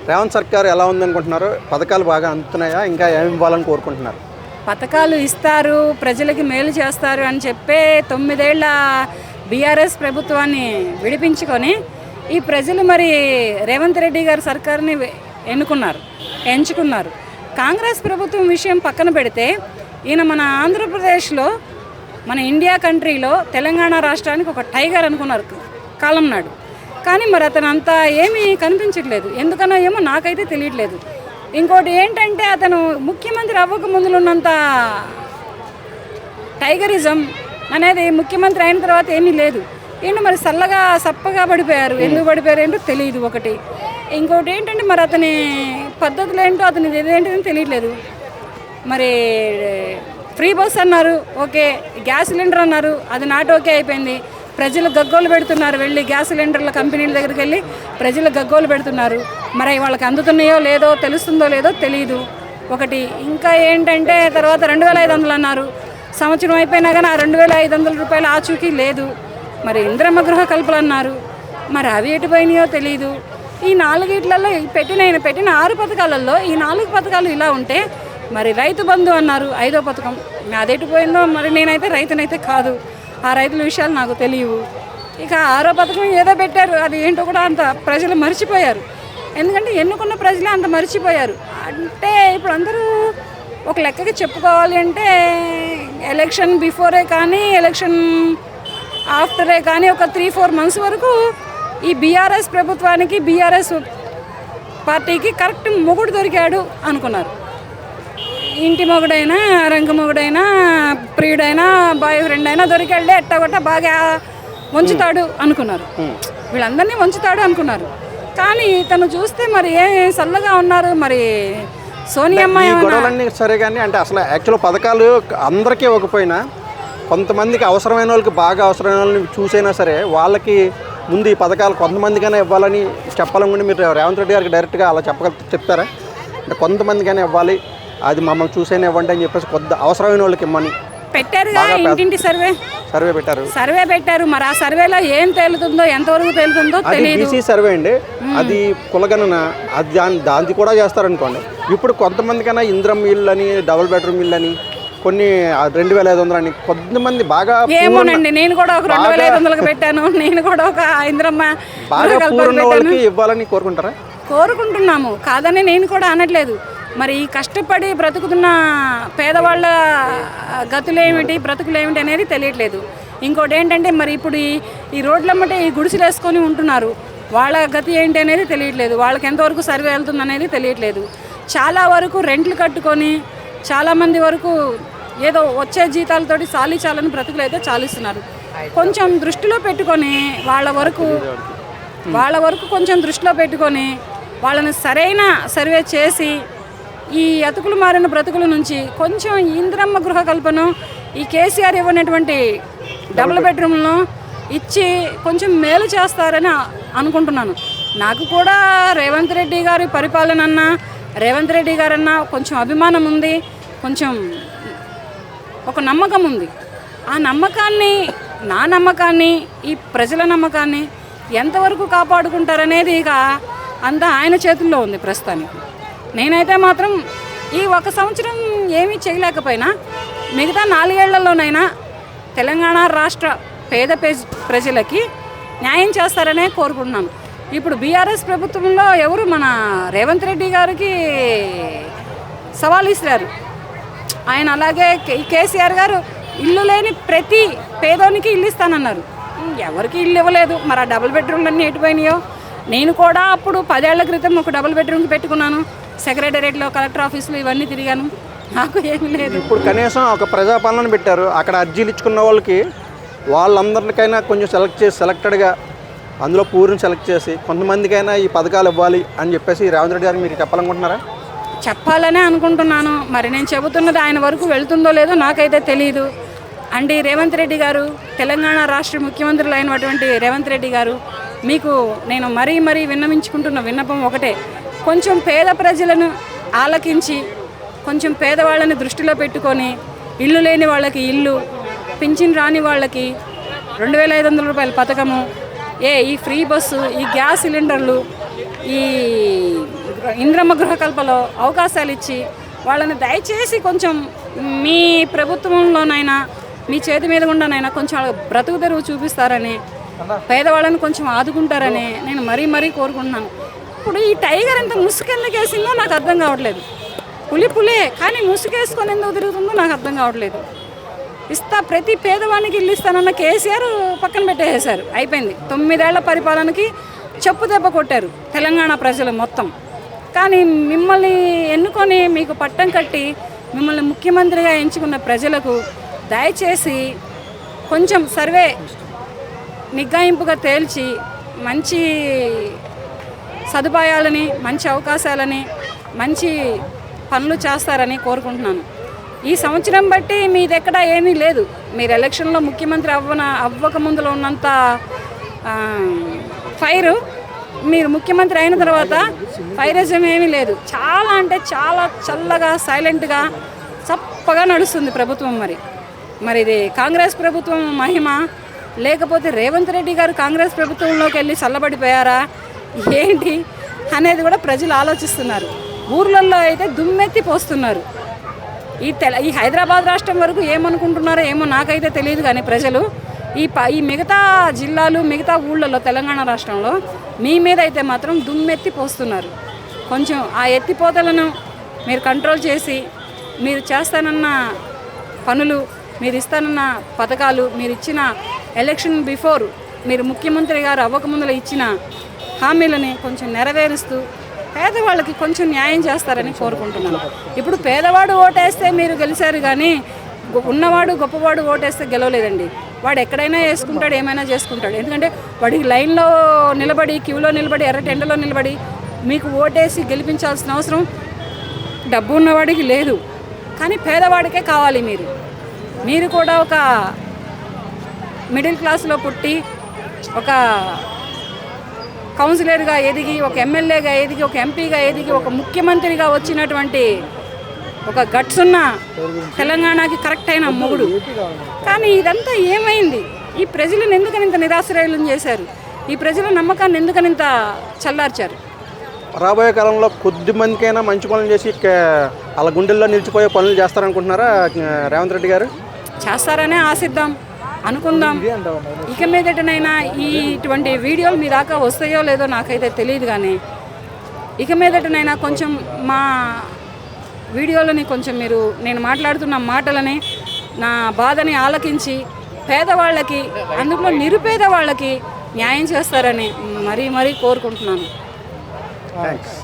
రేవంత్ సర్కార్ ఎలా ఉందనుకుంటున్నారు? పథకాలు బాగా అందుతున్నాయా? ఇంకా ఏమి ఇవ్వాలని కోరుకుంటున్నారు? పథకాలు ఇస్తారు, ప్రజలకి మేలు చేస్తారు అని చెప్పే 9 ఏళ్ల బీఆర్ఎస్ ప్రభుత్వాన్ని విడిపించుకొని ఈ ప్రజలు మరి రేవంత్ రెడ్డి గారి సర్కార్ని ఎంచుకున్నారు. కాంగ్రెస్ ప్రభుత్వం విషయం పక్కన పెడితే ఈయన మన ఆంధ్రప్రదేశ్లో, మన ఇండియా కంట్రీలో తెలంగాణ రాష్ట్రానికి ఒక టైగర్ అనుకున్నారు కాలం నాడు. కానీ మరి అతను అంతా ఏమీ కనిపించట్లేదు. ఎందుకనో ఏమో నాకైతే తెలియట్లేదు. ఇంకోటి ఏంటంటే అతను ముఖ్యమంత్రి అవ్వక ముందులున్నంత టైగరిజం అనేది ముఖ్యమంత్రి అయిన తర్వాత ఏమీ లేదు. ఏంటో మరి సప్పగా పడిపోయారు. ఎందుకు పడిపోయారు ఏంటో తెలియదు ఒకటి. ఇంకోటి ఏంటంటే మరి అతని పద్ధతులు ఏంటో, అతని ఇదేంటో తెలియట్లేదు. మరి ఫ్రీ బస్ అన్నారు, ఓకే. గ్యాస్ సిలిండర్ అన్నారు, అది నాట్ ఓకే అయిపోయింది. ప్రజలు గగ్గోలు పెడుతున్నారు, వెళ్ళి గ్యాస్ సిలిండర్ల కంపెనీల దగ్గరికి వెళ్ళి ప్రజలు గగ్గోలు పెడుతున్నారు. మరి వాళ్ళకి అందుతున్నాయో లేదో, తెలుస్తుందో లేదో తెలియదు ఒకటి. ఇంకా ఏంటంటే తర్వాత 2500 అన్నారు. సంవత్సరం అయిపోయినా కానీ ఆ 2500 రూపాయలు ఆచూకీ లేదు. మరి ఇంద్రమ్మ గృహ కల్పలు అన్నారు, మరి అవి ఎటుపోయినాయో తెలియదు. ఈ 4 పెట్టిన 6 పథకాలలో ఈ 4 పథకాలు ఇలా ఉంటే మరి రైతు బంధు అన్నారు, 5వ పథకం, అది ఎటుపోయిందో మరి. నేనైతే రైతునైతే కాదు, ఆ రైతుల విషయాలు నాకు తెలియవు. ఇక 6వ పథకం ఏదో పెట్టారు, అది ఏంటో కూడా అంత ప్రజలు మర్చిపోయారు. ఎందుకంటే ఎన్నుకున్న ప్రజలే అంత మర్చిపోయారు. అంటే ఇప్పుడు అందరూ ఒక లెక్కకి చెప్పుకోవాలి అంటే ఎలక్షన్ బిఫోరే కానీ ఎలక్షన్ ఆఫ్టరే కానీ ఒక 3-4 months వరకు ఈ బీఆర్ఎస్ ప్రభుత్వానికి, బీఆర్ఎస్ పార్టీకి కరెక్ట్ మొగుడు దొరికాడు అనుకున్నారు. ఇంటి మొగుడైనా, రంగు మొగుడైనా, ప్రియుడైనా, బాయ్ ఫ్రెండ్ అయినా దొరికాడే ఎట్టగొట్ట బాగా వంచుతాడు అనుకున్నారు. వీళ్ళందరినీ వంచుతాడు అనుకున్నారు. కానీ తను చూస్తే మరి చల్లగా ఉన్నారు. మరి సోనియమ్మ గొడవలన్నీ సరే కానీ, అంటే అసలు యాక్చువల్ పథకాలు అందరికీ ఇవ్వకపోయినా కొంతమందికి అవసరమైన వాళ్ళకి, బాగా అవసరమైన వాళ్ళని చూసైనా సరే వాళ్ళకి ముందు ఈ పథకాలు కొంతమందికైనా ఇవ్వాలని చెప్పాలనుకుంటే మీరు రేవంత్ రెడ్డి గారికి డైరెక్ట్గా అలా చెప్తారా? అంటే కొంతమందికైనా ఇవ్వాలి, అది మమ్మల్ని చూసైనా ఇవ్వండి అని చెప్పేసి కొద్ది అవసరమైన వాళ్ళకి ఇమ్మని పెట్టారుగా. ఇంటింటి సర్వే పెట్టారు. మరి ఆ సర్వేలో ఏం తేలుతుందో, ఎంతవరకు తేలుతుందో తెలియదు. బీసీ సర్వే అండి, అది కులగణన, అది దాన్ని కూడా చేస్తారనుకోండి. ఇప్పుడు కొంతమందికైనా ఇంద్రం ఇల్లు అని, డబుల్ బెడ్రూమ్ ఇల్లు అని, కొన్ని 2500 అని, కొంతమంది బాగా ఏమోనండి, నేను కూడా ఒక 2500 పెట్టాను. నేను కూడా ఒక ఇంద్రమ్మ బాగా పూర్ణ వాళ్ళకి ఇవ్వాలని కోరుకుంటున్నాము, కాదని నేను కూడా అనట్లేదు. మరి ఈ కష్టపడి బ్రతుకుతున్న పేదవాళ్ళ గతులేమిటి, బ్రతుకులేమిటి అనేది తెలియట్లేదు. ఇంకోటి ఏంటంటే మరి ఇప్పుడు ఈ రోడ్లమ్మటే ఈ గుడిసెలు వేసుకొని ఉంటున్నారు, వాళ్ళ గతి ఏంటి అనేది తెలియట్లేదు. వాళ్ళకి ఎంతవరకు సర్వే వెళ్తుంది అనేది తెలియట్లేదు. చాలా వరకు రెంట్లు కట్టుకొని చాలామంది వరకు ఏదో వచ్చే జీతాలతోటి చాలని బ్రతుకులు అయితే చాలిస్తున్నారు. కొంచెం దృష్టిలో పెట్టుకొని వాళ్ళ వరకు కొంచెం దృష్టిలో పెట్టుకొని వాళ్ళని సరైన సర్వే చేసి ఈ అతుకులు మారిన బ్రతుకుల నుంచి కొంచెం ఇంద్రమ్మ గృహ కల్పన, ఈ కేసీఆర్ ఇవ్వనటువంటి డబుల్ బెడ్రూమ్లను ఇచ్చి కొంచెం మేలు చేస్తారని అనుకుంటున్నాను. నాకు కూడా రేవంత్ రెడ్డి గారి పరిపాలన అన్నా, రేవంత్ రెడ్డి గారన్నా కొంచెం అభిమానం ఉంది, కొంచెం ఒక నమ్మకం ఉంది. ఆ నమ్మకాన్ని, నా నమ్మకాన్ని, ఈ ప్రజల నమ్మకాన్ని ఎంతవరకు కాపాడుకుంటారనేది ఇక అంతా ఆయన చేతుల్లో ఉంది ప్రస్తుతానికి. నేనైతే మాత్రం ఈ 1 సంవత్సరం ఏమీ చేయలేకపోయినా మిగతా 4 ఏళ్లలోనైనా తెలంగాణ రాష్ట్ర పేద ప్రజలకి న్యాయం చేస్తారనే కోరుకుంటున్నాను. ఇప్పుడు బీఆర్ఎస్ ప్రభుత్వంలో ఎవరు మన రేవంత్ రెడ్డి గారికి సవాల్ ఇస్తారు. ఆయన అలాగే కేసీఆర్ గారు ఇల్లు లేని ప్రతి పేదోనికి ఇల్లు ఇస్తానన్నారు. ఎవరికి ఇల్లు ఇవ్వలేదు. మరి ఆ డబుల్ బెడ్రూమ్లన్నీ ఎటుపోయినాయో. నేను కూడా అప్పుడు 10 ఏళ్ల క్రితం ఒక డబుల్ బెడ్రూమ్కి పెట్టుకున్నాను. సెక్రటేరియట్లో, కలెక్టర్ ఆఫీసులో ఇవన్నీ తిరిగాను, నాకు ఏమీ లేదు. ఇప్పుడు కనీసం ఒక ప్రజాపాలన పెట్టారు. అక్కడ అర్జీలు ఇచ్చుకున్న వాళ్ళకి వాళ్ళందరికైనా కొంచెం సెలెక్టెడ్గా అందులో పూర్తిని సెలెక్ట్ చేసి కొంతమందికైనా ఈ పథకాలు ఇవ్వాలి అని చెప్పేసి రేవంత్ రెడ్డి గారు మీరు చెప్పాలనుకుంటున్నారా? చెప్పాలనే అనుకుంటున్నాను. మరి నేను చెబుతున్నది ఆయన వరకు వెళ్తుందో లేదో నాకైతే తెలియదు. అండి రేవంత్ రెడ్డి గారు, తెలంగాణ రాష్ట్ర ముఖ్యమంత్రులు అయినటువంటి రేవంత్ రెడ్డి గారు, మీకు నేను మరీ విన్నవించుకుంటున్న విన్నపం ఒకటే. కొంచెం పేద ప్రజలను ఆలకించి, కొంచెం పేదవాళ్ళని దృష్టిలో పెట్టుకొని ఇల్లు లేని వాళ్ళకి ఇల్లు, పింఛన్ రాని వాళ్ళకి 2500 రూపాయల పథకము, ఈ ఫ్రీ బస్సు, ఈ గ్యాస్ సిలిండర్లు, ఈ ఇంద్రమ్మ గృహకల్పలో అవకాశాలు ఇచ్చి వాళ్ళని దయచేసి కొంచెం మీ ప్రభుత్వంలోనైనా మీ చేతి మీద గుండానైనా కొంచెం బ్రతుకు తెరువు చూపిస్తారని, పేదవాళ్ళని కొంచెం ఆదుకుంటారని నేను మరీ కోరుకుంటున్నాను. ఇప్పుడు ఈ టైగర్ ఎంత ముసుకెందుకు వేసిందో నాకు అర్థం కావట్లేదు. పులే కానీ ముసుగేసుకొని ఎందుకు తిరుగుతుందో నాకు అర్థం కావట్లేదు. ప్రతి పేదవానికి ఇల్లు ఇస్తానన్న కేసీఆర్ పక్కన పెట్టేసేశారు, అయిపోయింది. 9 ఏళ్ల పరిపాలనకి చెప్పు దెబ్బ కొట్టారు తెలంగాణ ప్రజలు మొత్తం. కానీ మిమ్మల్ని ఎన్నుకొని మీకు పట్టం కట్టి మిమ్మల్ని ముఖ్యమంత్రిగా ఎంచుకున్న ప్రజలకు దయచేసి కొంచెం సర్వే నిగ్గాయింపుగా తేల్చి మంచి సదుపాయాలని, మంచి అవకాశాలని, మంచి పనులు చేస్తారని కోరుకుంటున్నాను. ఈ సంవత్సరం బట్టి మీదెక్కడా ఏమీ లేదు. మీరు ఎలక్షన్లో ముఖ్యమంత్రి అవ్వక ముందులో ఉన్నంత ఫైరు మీరు ముఖ్యమంత్రి అయిన తర్వాత ఫైరిజం ఏమీ లేదు. చాలా అంటే చాలా చల్లగా సైలెంట్గా చప్పగా నడుస్తుంది ప్రభుత్వం. మరి ఇది కాంగ్రెస్ ప్రభుత్వం మహిమ, లేకపోతే రేవంత్ రెడ్డి గారు కాంగ్రెస్ ప్రభుత్వంలోకి వెళ్ళి చల్లబడిపోయారా ఏంటి అనేది కూడా ప్రజలు ఆలోచిస్తున్నారు. ఊర్లలో అయితే దుమ్మెత్తి పోస్తున్నారు. ఈ హైదరాబాద్ రాష్ట్రం వరకు ఏమనుకుంటున్నారో ఏమో నాకైతే తెలియదు, కానీ ప్రజలు ఈ మిగతా జిల్లాలు మిగతా ఊళ్ళలో తెలంగాణ రాష్ట్రంలో మీ మీద అయితే మాత్రం దుమ్మెత్తి పోస్తున్నారు. కొంచెం ఆ ఎత్తిపోతలను మీరు కంట్రోల్ చేసి మీరు చేస్తానన్న పనులు, మీరు ఇస్తానన్న పథకాలు, మీరు ఇచ్చిన ఎలక్షన్ బిఫోర్ మీరు ముఖ్యమంత్రి గారు అవ్వకముందులో ఇచ్చిన హామీలని కొంచెం నెరవేరుస్తూ పేదవాళ్ళకి కొంచెం న్యాయం చేస్తారని కోరుకుంటున్నాను. ఇప్పుడు పేదవాడు ఓటేస్తే మీరు గెలిచారు, కానీ ఉన్నవాడు గొప్పవాడు ఓటేస్తే గెలవలేదండి. వాడు ఎక్కడైనా వేసుకుంటాడు, ఏమైనా చేసుకుంటాడు. ఎందుకంటే వాడికి లైన్లో నిలబడి, క్యూలో నిలబడి, ఎర్రటెండలో నిలబడి మీకు ఓటేసి గెలిపించాల్సిన అవసరం డబ్బు ఉన్నవాడికి లేదు. కానీ పేదవాడికే కావాలి. మీరు కూడా ఒక మిడిల్ క్లాస్లో పుట్టి ఒక కౌన్సిలర్గా ఎదిగి, ఒక ఎమ్మెల్యేగా ఎదిగి, ఒక ఎంపీగా ఎదిగి, ఒక ముఖ్యమంత్రిగా వచ్చినటువంటి ఒక గట్స్ ఉన్న తెలంగాణకి కరెక్ట్ అయిన మొగుడు. కానీ ఇదంతా ఏమైంది? ఈ ప్రజలను ఎందుకని ఇంత నిరాశ్రయులను చేశారు? ఈ ప్రజల నమ్మకాన్ని ఎందుకని ఇంత చల్లార్చారు? రాబోయే కాలంలో కొద్ది మందికైనా మంచి పనులు చేసి వాళ్ళ గుండెల్లో నిలిచిపోయే పనులు చేస్తారనుకుంటున్నారా రేవంత్ రెడ్డి గారు? చేస్తారనే ఆశిద్దాం, అనుకుందాం. ఇక మీదటనైనా ఇటువంటి వీడియోలు మీ దాకా వస్తాయో లేదో నాకైతే తెలియదు, కానీ ఇక మీదటనైనా కొంచెం మా వీడియోలని కొంచెం మీరు నేను మాట్లాడుతున్న మాటలని, నా బాధని ఆలకించి పేదవాళ్ళకి, అందులో నిరుపేద వాళ్ళకి న్యాయం చేస్తారని మరీ కోరుకుంటున్నాను. థ్యాంక్స్.